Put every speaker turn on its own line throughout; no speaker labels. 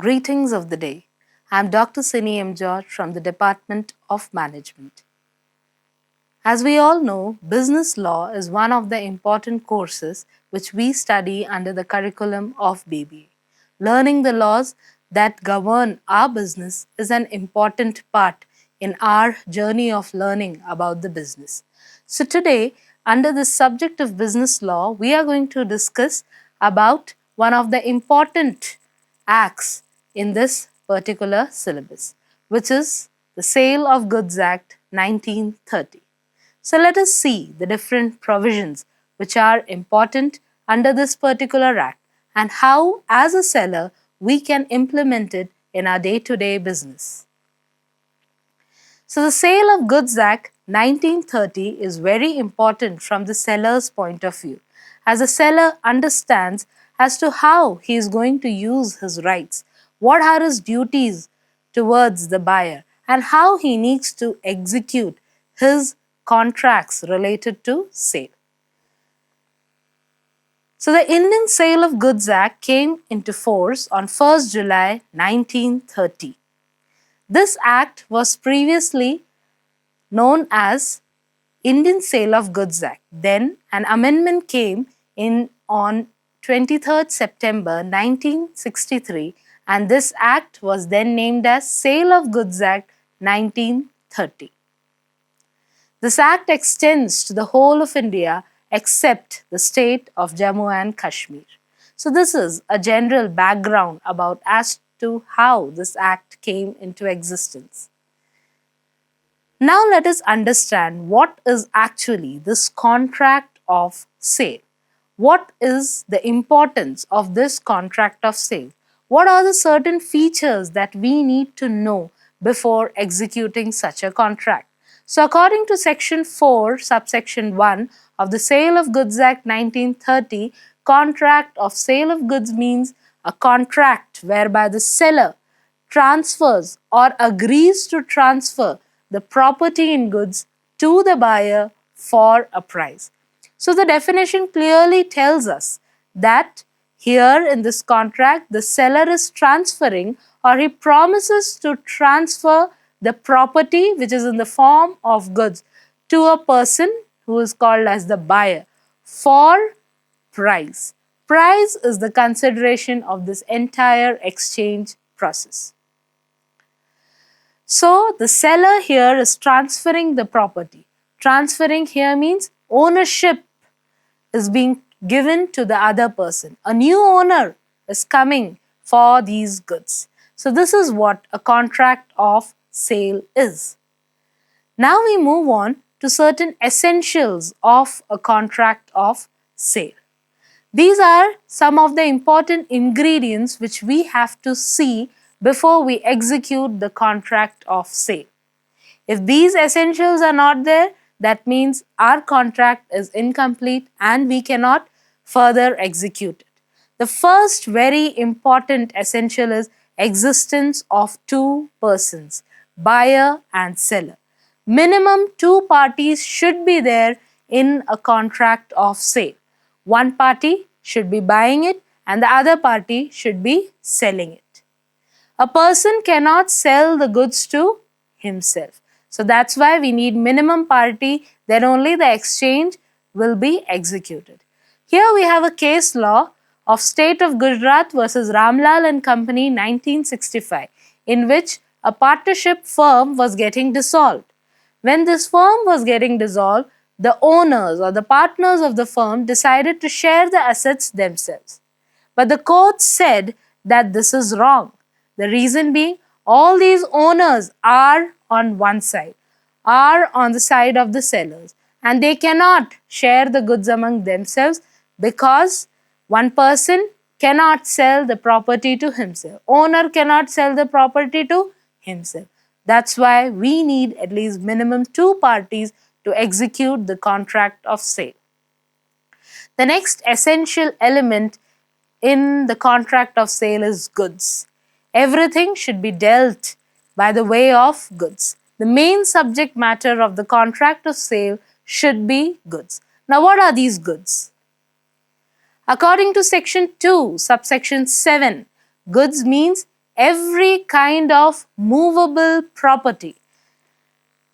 Greetings of the day. I am Dr.Sini M from the Department of Management. As we all know, business law is one of the important courses which we study under the curriculum of BBA. Learning the laws that govern our business is an important part in our journey of learning about the business. So today, under the subject of business law, we are going to discuss about one of the important acts in this particular syllabus, which is the Sale of Goods Act 1930. So let us see the different provisions which are important under this particular act and how, as a seller, we can implement it in our day-to-day business. So the Sale of Goods Act 1930 is very important from the seller's point of view, as a seller understands as to how he is going to use his rights, what are his duties towards the buyer, and how he needs to execute his contracts related to sale. So the Indian Sale of Goods Act came into force on 1st July 1930. This act was previously known as Indian Sale of Goods Act. Then an amendment came in on 23rd September 1963, and this act was then named as Sale of Goods Act 1930. This act extends to the whole of India except the state of Jammu and Kashmir. So this is a general background about as to how this act came into existence. Now let us understand what is actually this contract of sale. What is the importance of this contract of sale? What are the certain features that we need to know before executing such a contract? So according to section 4, subsection 1 of the Sale of Goods Act 1930, contract of sale of goods means a contract whereby the seller transfers or agrees to transfer the property in goods to the buyer for a price. So the definition clearly tells us that here in this contract, the seller is transferring or he promises to transfer the property which is in the form of goods to a person who is called as the buyer for price. Price is the consideration of this entire exchange process. So the seller here is transferring the property. Transferring here means ownership is being given to the other person. A new owner is coming for these goods. So this is what a contract of sale is. Now we move on to certain essentials of a contract of sale. These are some of the important ingredients which we have to see before we execute the contract of sale. If these essentials are not there, that means our contract is incomplete and we cannot further execute it. The first very important essential is existence of two persons, buyer and seller. Minimum two parties should be there in a contract of sale. One party should be buying it and the other party should be selling it. A person cannot sell the goods to himself. So that's why we need minimum party, then only the exchange will be executed. Here we have a case law of State of Gujarat versus Ramlal and Company 1965, in which a partnership firm was getting dissolved. When this firm was getting dissolved, the owners or the partners of the firm decided to share the assets themselves. But the court said that this is wrong. The reason being, all these owners are on one side, are on the side of the sellers, and they cannot share the goods among themselves because one person cannot sell the property to himself. Owner cannot sell the property to himself. That's why we need at least minimum two parties to execute the contract of sale. The next essential element in the contract of sale is goods. Everything should be dealt by the way of goods. The main subject matter of the contract of sale should be goods. Now, what are these goods? According to section 2, subsection 7, goods means every kind of movable property.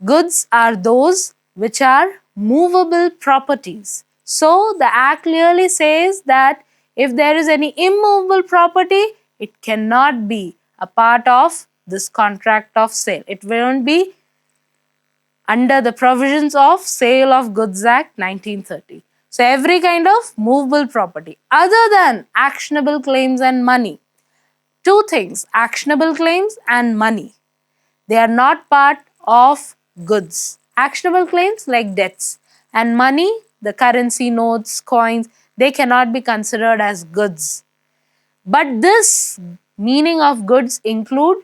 Goods are those which are movable properties. So the Act clearly says that if there is any immovable property, it cannot be a part of this contract of sale. It won't be under the provisions of Sale of Goods Act 1930. So every kind of movable property other than actionable claims and money. Two things, actionable claims and money. They are not part of goods. Actionable claims like debts and money, the currency notes, coins, they cannot be considered as goods. But this meaning of goods include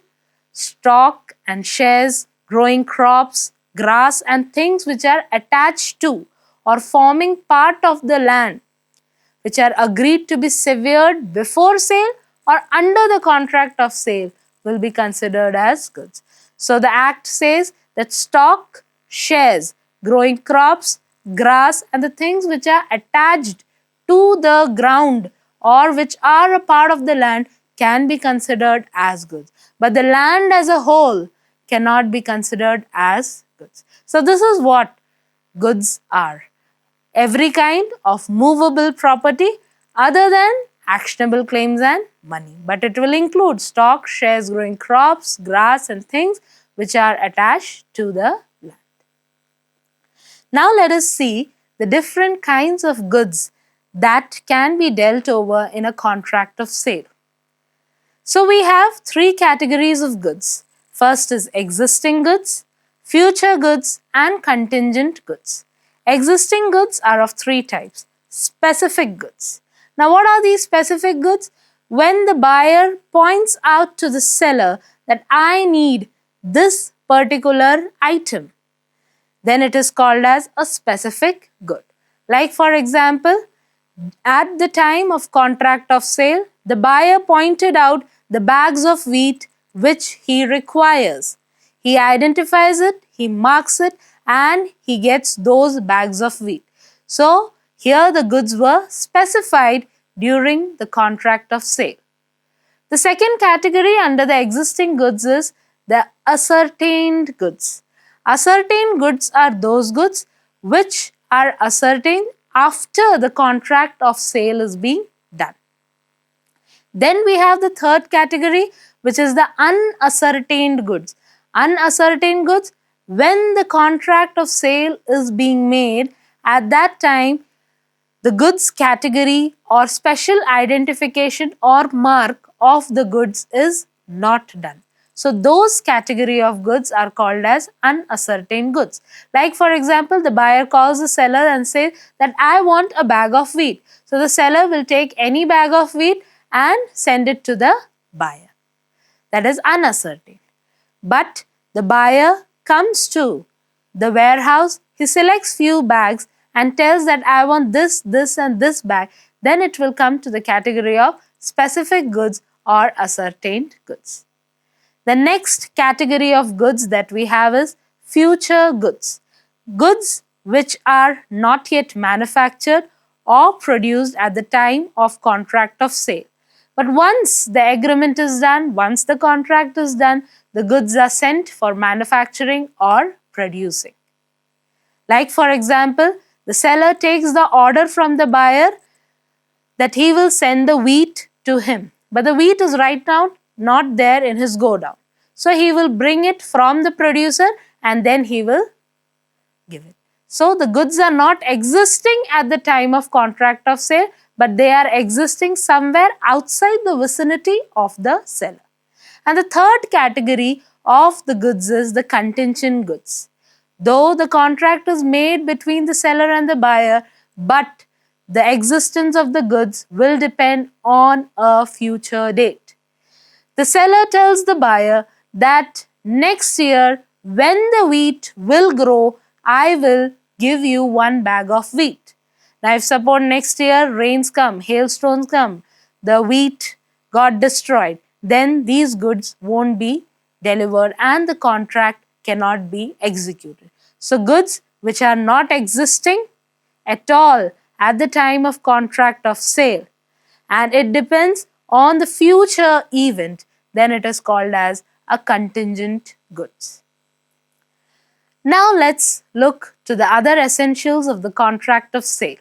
stock and shares, growing crops, grass and things which are attached to or forming part of the land, which are agreed to be severed before sale or under the contract of sale, will be considered as goods. So the Act says that stock, shares, growing crops, grass and the things which are attached to the ground or which are a part of the land can be considered as goods. But the land as a whole cannot be considered as goods. So this is what goods are. Every kind of movable property other than actionable claims and money. But it will include stock, shares, growing crops, grass and things which are attached to the land. Now let us see the different kinds of goods that can be dealt over in a contract of sale. So we have three categories of goods. First is existing goods, future goods and contingent goods. Existing goods are of three types. Specific goods. Now what are these specific goods? When the buyer points out to the seller that I need this particular item, then it is called as a specific good. Like for example, at the time of contract of sale, the buyer pointed out the bags of wheat which he requires. He identifies it, he marks it and he gets those bags of wheat. So here the goods were specified during the contract of sale. The second category under the existing goods is the ascertained goods. Ascertained goods are those goods which are ascertained after the contract of sale is being done. Then we have the third category, which is the unascertained goods. Unascertained goods, when the contract of sale is being made, at that time the goods category or special identification or mark of the goods is not done. So those category of goods are called as unascertained goods. Like for example, the buyer calls the seller and says that I want a bag of wheat. So the seller will take any bag of wheat and send it to the buyer. That is unascertained. But the buyer comes to the warehouse, he selects few bags and tells that I want this, this and this bag. Then it will come to the category of specific goods or ascertained goods. The next category of goods that we have is future goods. Goods which are not yet manufactured or produced at the time of contract of sale. But once the agreement is done, once the contract is done, the goods are sent for manufacturing or producing. Like for example, the seller takes the order from the buyer that he will send the wheat to him. But the wheat is right now not there in his godown. So he will bring it from the producer and then he will give it. So the goods are not existing at the time of contract of sale, but they are existing somewhere outside the vicinity of the seller. And the third category of the goods is the contingent goods. Though the contract is made between the seller and the buyer, but the existence of the goods will depend on a future date. The seller tells the buyer that next year when the wheat will grow, I will give you one bag of wheat. Now if suppose next year rains come, hailstones come, the wheat got destroyed, then these goods won't be delivered and the contract cannot be executed. So goods which are not existing at all at the time of contract of sale, and it depends on the future event, then it is called as a contingent goods. Now let's look to the other essentials of the contract of sale.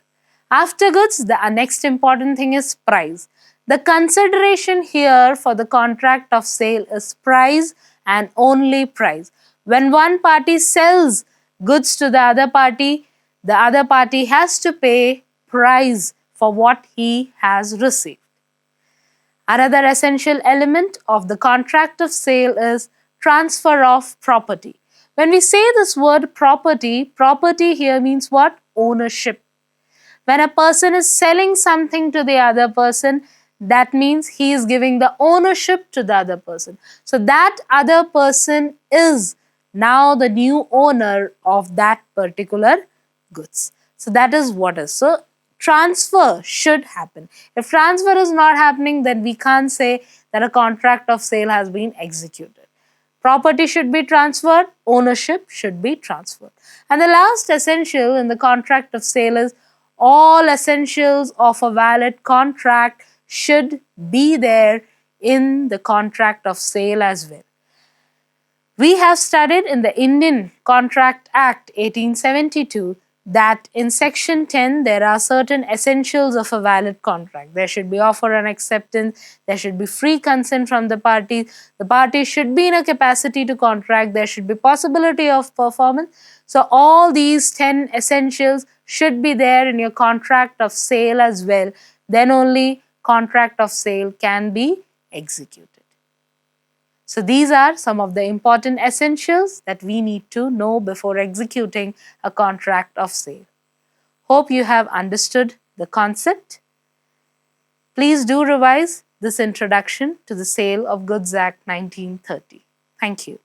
After goods, the next important thing is price. The consideration here for the contract of sale is price and only price. When one party sells goods to the other party has to pay price for what he has received. Another essential element of the contract of sale is transfer of property. When we say this word property, property here means what? Ownership. When a person is selling something to the other person, that means he is giving the ownership to the other person. So that other person is now the new owner of that particular goods. So that is what is. So transfer should happen. If transfer is not happening, then we can't say that a contract of sale has been executed. Property should be transferred, ownership should be transferred. And the last essential in the contract of sale is all essentials of a valid contract should be there in the contract of sale as well. We have studied in the Indian Contract Act 1872 that in section 10 there are certain essentials of a valid contract. There should be offer and acceptance, there should be free consent from the parties should be in a capacity to contract, there should be possibility of performance. So all these 10 essentials should be there in your contract of sale as well. Then only contract of sale can be executed. So these are some of the important essentials that we need to know before executing a contract of sale. Hope you have understood the concept. Please do revise this introduction to the Sale of Goods Act 1930. Thank you.